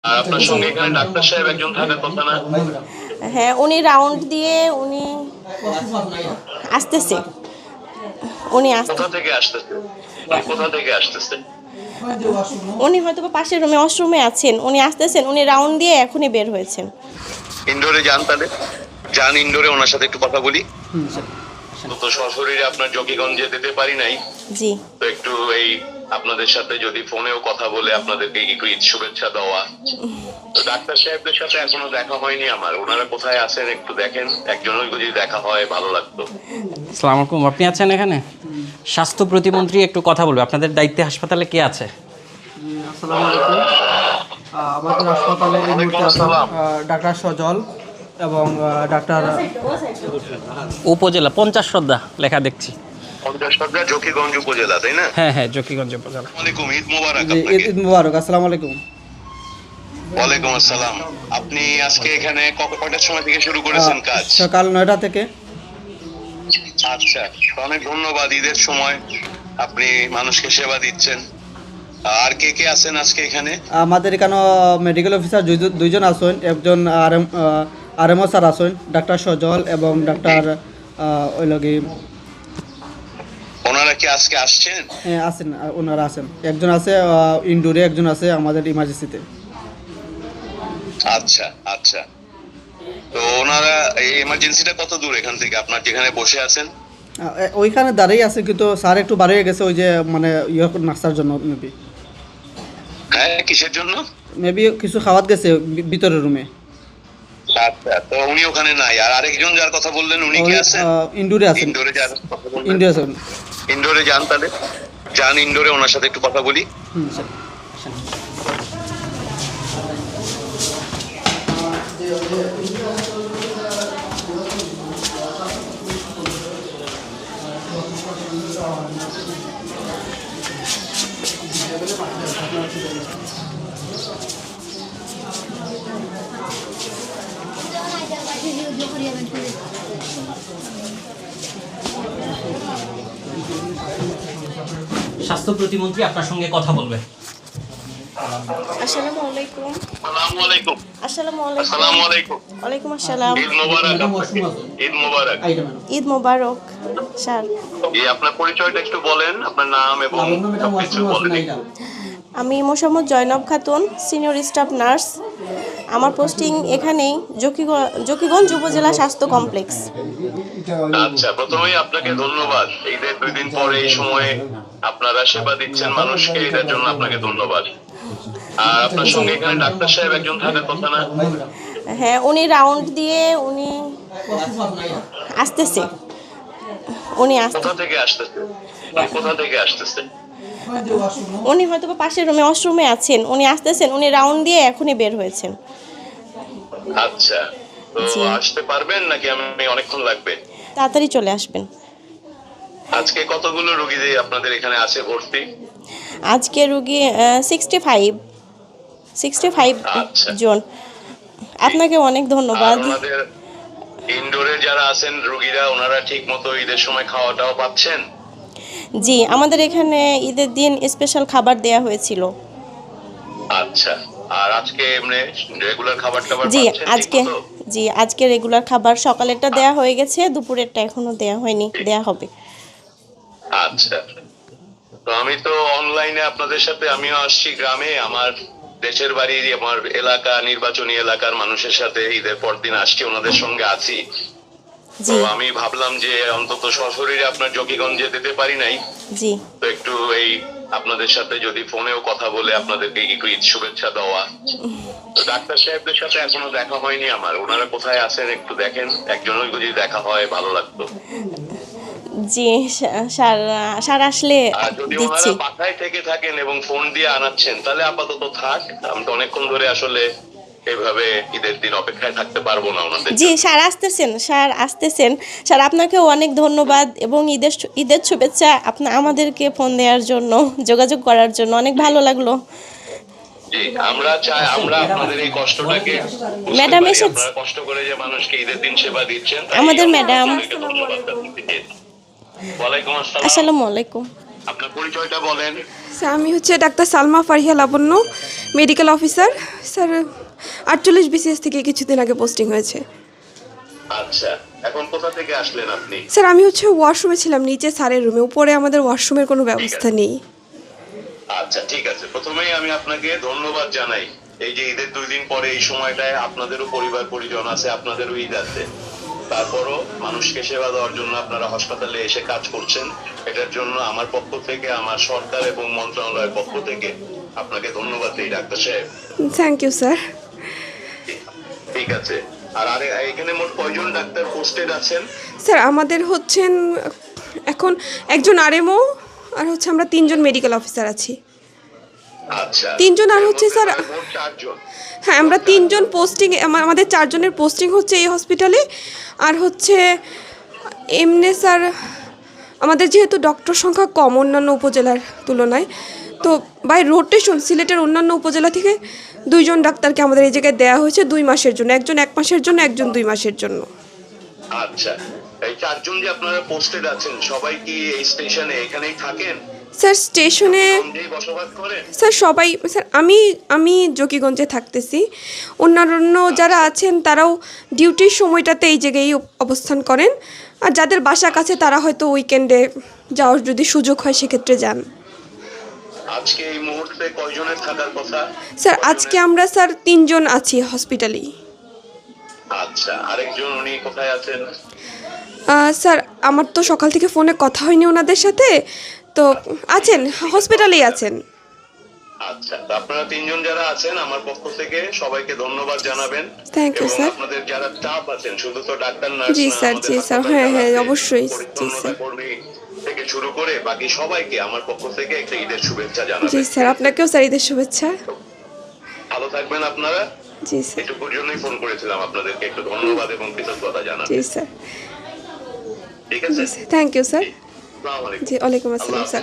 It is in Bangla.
আর আপনার সঙ্গে এখানে ডাক্তার সাহেব একজন থাকার কথা না? হ্যাঁ, উনি রাউন্ড দিয়ে উনি আসতেছে। কোথা থেকে আসতেছে? কোথা থেকে আসতেছে? উনি হয়তো বা পাশের রুমে ওয়াশরুমে আছেন, উনি আসতেছেন, উনি রাউন্ড দিয়ে এখনই বের হয়েছেন। ইনডোরে যান, তাহলে যান ইনডোরে, ওনার সাথে একটু কথা বলি। তো সশরীরে আপনার জকিগঞ্জে যেতে পারি নাই, জি তো একটু এই আপনাদের সাথে যদি ফোনেও কথা বলে আপনাদেরকে একটু ঈদ শুভেচ্ছা দেওয়া। তো ডাক্তার সাহেবদের সাথে এখনো দেখা হয়নি আমার, ওনারা কোথায় আছেন একটু দেখেন, একজনের যদি দেখা হয় ভালো লাগতো। আসসালামু আলাইকুম, আপনি আছেন এখানে? স্বাস্থ্য প্রতিমন্ত্রী একটু কথা বলবে, আপনাদের দায়িত্বে হাসপাতালে কে আছে? আসসালামু আলাইকুম। আমাদের হাসপাতালে এই মুহূর্তে আছেন ডাক্তার সজল এবং ডাক্তার উপজেলা 50 শ্রদ্ধা লেখা দেখছি। 50 জকিগঞ্জ উপজেলা, তাই না? হ্যাঁ হ্যাঁ, জকিগঞ্জ উপজেলা। ওয়ালাইকুম, ঈদ মোবারক জি, আপনাকে। ঈদ মুবারক। আসসালামু আলাইকুম। ওয়ালাইকুম আসসালাম। আপনি আজকে এখানে কয়টার সময় থেকে শুরু করেছেন কাজ? সকাল 9টা থেকে। আচ্ছা, অনেক ধন্যবাদ। ঈদের সময় আপনি মানুষকে সেবা দিচ্ছেন। আর কে কে আছেন আজকে এখানে? আমাদের এখানে মেডিকেল অফিসার দুইজন আছেন, একজন আরএমও স্যার আছেন, ডাক্তার সজল এবং ডাক্তার ওই লগে ওনারা কি আজকে আসছেন? আছেন, ওনারা আছেন। একজন আছে ইনডোরে, একজন আছে আমাদের ইমার্জেন্সিতে। আচ্ছা আচ্ছা। তো ওনারা এই এমার্জেন্সিটা কত দূর এখান থেকে, আপনার যেখানে বসে আছেন? ওইখানে দাঁড়িয়ে আছে, কিন্তু স্যার একটু বাড়িয়ে গেছে, ওই যে মানে নাস্তার জন্য হ্যাঁ, কিসের জন্য? মেবি কিছু খাওয়াত গেছে ভিতরের রুমে। আচ্ছা, তো উনি ওখানে নাই। আর আরেকজন যার কথা বললেন উনি কি আছেন? ইনডোরে আছেন। ইনডোরে যার কথা বললেন, ইনডোরে আছেন। ইনডোরে যান, তাহলে যান ইনডোরে, ওনার সাথে একটু কথা বলি। স্যার। স্বাস্থ্য প্রতিমন্ত্রী আপনার সঙ্গে কথা বলবে। আসসালামু আলাইকুম। আসসালামু আলাইকুম। আসসালামু আলাইকুম। আসসালামু আলাইকুম। ওয়ালাইকুম আসসালাম। ঈদ মোবারক আপনাকে। ঈদ মোবারক। ঈদ মোবারক স্যার। আপনার পরিচয়টা একটু বলেন, আপনার নাম এবং সবকিছু বলেন। আমি Mosammat Zainab Khatun, senior staff nurse. আমার পোস্টিং এখানেই জকিগঞ্জ উপজেলা স্বাস্থ্য কমপ্লেক্স। আচ্ছা, প্রথমেই আপনাকে ধন্যবাদ। ঈদের 2 দিন পরে এই সময়ে আপনারা সেবা দিচ্ছেন মানুষকে, এটার জন্য আপনাকে ধন্যবাদ। আর আপনার সঙ্গে এখানে ডাক্তার সাহেব একজন থাকার কথা না? হ্যাঁ, উনি রাউন্ড দিয়ে উনি আসতেছে। কোথা থেকে আসতেছে? কোথা থেকে আসতেছে? উনি হয়তো বা পাশের রুমে ওয়াশরুমে আছেন, উনি আসতেছেন, উনি রাউন্ড দিয়ে এখনই বের হয়েছেন। আচ্ছা, তো জি। আসতে পারবেন নাকি আমি অনেকক্ষণ লাগবে? তাড়াতাড়ি চলে আসবেন। আজকে কতগুলো রোগী আপনাদের এখানে আছে ভর্তি? আজকে রুগী 65 আচ্ছা। জন। আপনাকে অনেক ধন্যবাদ। আর ওনাদের ইনডোরে যারা আছেন রোগীরা, ওনারা ঠিক মতো ঈদের সময় খাওয়াটাও পাচ্ছেন? জি, আমাদের এখানে ঈদের দিন স্পেশাল খাবার দেয়া হয়েছিল। আচ্ছা, আর আজকে এমনি রেগুলার খাবার টাবার জি পাচ্ছেন আজকে ঠিকমতো? আজকে রেগুলার খাবার সকালেরটা দেয়া হয়ে গেছে, দুপুরেরটা এখনো দেয়া হয়নি, দেয়া হবে। আচ্ছা, তো আমি তো অনলাইনে আপনাদের সাথে, আমিও আসছি গ্রামে, আমার দেশের বাড়ি, আমার এলাকা, নির্বাচনী এলাকার মানুষের সাথে ঈদের পর দিন আসছি, ওনাদের সঙ্গে আছি। তো জি আমি ভাবলাম যে অন্তত সশরীরে আপনার জকিগঞ্জে যেতে পারি নাই, জি তো একটু এই আপনাদের সাথে যদি ফোনেও কথা বলে আপনাদেরকে একটু ঈদ শুভেচ্ছা দেওয়া। তো ডাক্তার সাহেবদের সাথে এখনো দেখা হয়নি আমার, ওনারা কোথায় আছেন একটু দেখেন, একজনের যদি দেখা হয় ভালো লাগতো। জি স্যার আসলে আর যদি দিচ্ছি। ওনারা বাসায় থেকে থাকেন এবং ফোন দিয়ে আনাচ্ছেন, তাহলে আপাতত থাক। আমি তো অনেকক্ষণ ধরে আসলে এভাবে ঈদের দিন অপেক্ষায় থাকতে পারবো না ওনাদের। জি স্যার আসতেছেন। স্যার আপনাকেও অনেক ধন্যবাদ এবং ঈদের শুভেচ্ছা আমাদেরকে ফোন দেওয়ার জন্য, যোগাযোগ করার জন্য অনেক ভালো লাগলো। জি, আমরা চাই আমরা আপনাদের এই কষ্টটাকে বুঝতে ম্যাডাম পারি। এসেছে। আপনারা কষ্ট করে যে মানুষকে ঈদের দিন সেবা দিচ্ছেন, তাই আমাদের আমরা ম্যাডাম। আপনাদেরকে ধন্যবাদ জানাচ্ছি। ওয়ালাইকুম আসসালাম। আসসালামু আলাইকুম। আপনার পরিচয়টা বলেন। আমি হচ্ছে ডাক্তার সালমা ফারিয়া লাবণ্য, মেডিকেল অফিসার স্যার 48 বিসিএস থেকে কিছুদিন আগে পোস্টিং হয়েছে। আচ্ছা, এখন কোথা থেকে আসলেন আপনি? স্যার আমি হচ্ছে ওয়াশরুমে ছিলাম, নিচে স্যারের রুমে, উপরে আমাদের ওয়াশরুমের কোনো ব্যবস্থা নেই। আচ্ছা, ঠিক আছে। প্রথমেই আমি আপনাকে ধন্যবাদ জানাই, এই যে ঈদের 2 দিন পরে এই সময়টায় আপনাদেরও পরিবার পরিজন আছে, আপনাদেরও ঈদ আছে, তারপরও মানুষকে সেবা দেওয়ার জন্য আপনারা হাসপাতালে এসে কাজ করছেন। এটার জন্য আমার পক্ষ থেকে, আমার সরকার এবং মন্ত্রণালয়ের পক্ষ থেকে আপনাকে ধন্যবাদ দিই ডাক্তার সাহেব। Thank you sir. ঠিক আছে। আর এখানে মোট কয়জন ডাক্তার পোস্টেড আছেন? স্যার আমাদের হচ্ছেন এখন একজন আরএমও, আর হচ্ছে আমরা 3 জন মেডিকেল অফিসার আছি। আচ্ছা, 3 জন আর হচ্ছে স্যার, মোট 4 জন। হ্যাঁ আমরা 3 জন পোস্টিং, আমাদের 4 জনের পোস্টিং হচ্ছে এই হসপিটালে। আর হচ্ছে এমনি স্যার আমাদের যেহেতু ডক্টর সংখ্যা কম অন্যান্য উপজেলার তুলনায়, তো বাই রোটেশন সিলেটের অন্যান্য উপজেলা থেকে 2 জন ডাক্তারকে আমাদের এই জায়গায় দেওয়া হয়েছে 2 মাসের জন্য, একজন 1 মাসের জন্য, একজন 2 মাসের জন্য। আচ্ছা, এই 4 জন যে আপনারা পোস্টেড আছেন সবাই কি এই স্টেশনে এখানেই থাকেন? স্যার স্টেশনে সঙ্গেই বসবাস করেন? স্যার সবাই, স্যার আমি জকিগঞ্জে থাকতেছি, অন্যান্য যারা আছেন তারাও ডিউটির সময়টাতে এই জায়গায় অবস্থান করেন, আর যাদের বাসা কাছে তারা হয়তো উইকেন্ডে যাওয়ার যদি সুযোগ হয় সেক্ষেত্রে যান। আজকে এই মুহূর্তে কয়জনের থাকার কথা? স্যার আজকে আমরা স্যার 3 জন আছি হসপিটালেই। আচ্ছা, আরেকজন উনি কোথায় আছেন? স্যার আমার তো সকাল থেকে ফোনে কথা হয়নি ওনাদের সাথে, তো আছেন হসপিটালেই আছেন। আচ্ছা, তো আপনারা 3 জন যারা আছেন আমার পক্ষ থেকে সবাইকে ধন্যবাদ জানাবেন। Thank you, এবং sir. আপনাদের যারা স্টাফ আছেন, শুধু তো ডাক্তার নার্স জি না, স্যার, আমাদের জি স্যার, হাসপাতালে হ্যাঁ যারা হ্যাঁ আছে, অবশ্যই, জি পরিচ্ছন্নতা স্যার, কর্মী থেকে শুরু করে বাকি সবাইকে আমার পক্ষ থেকে একটা ঈদের শুভেচ্ছা জি জানাবেন। স্যার আপনাকেও স্যার ঈদের শুভেচ্ছা। ভালো থাকবেন আপনারা। জি স্যার, এটুকুর জন্যই ফোন করেছিলাম, আপনাদেরকে একটু ধন্যবাদ এবং কৃতজ্ঞতা জানাতে। জি স্যার, ঠিক আছে, জি স্যার, থ্যাংক ইউ স্যার। আসসালামু আলাইকুম। জি ওয়ালাইকুম আল্লাহ আসসালাম হাফেজ। স্যার।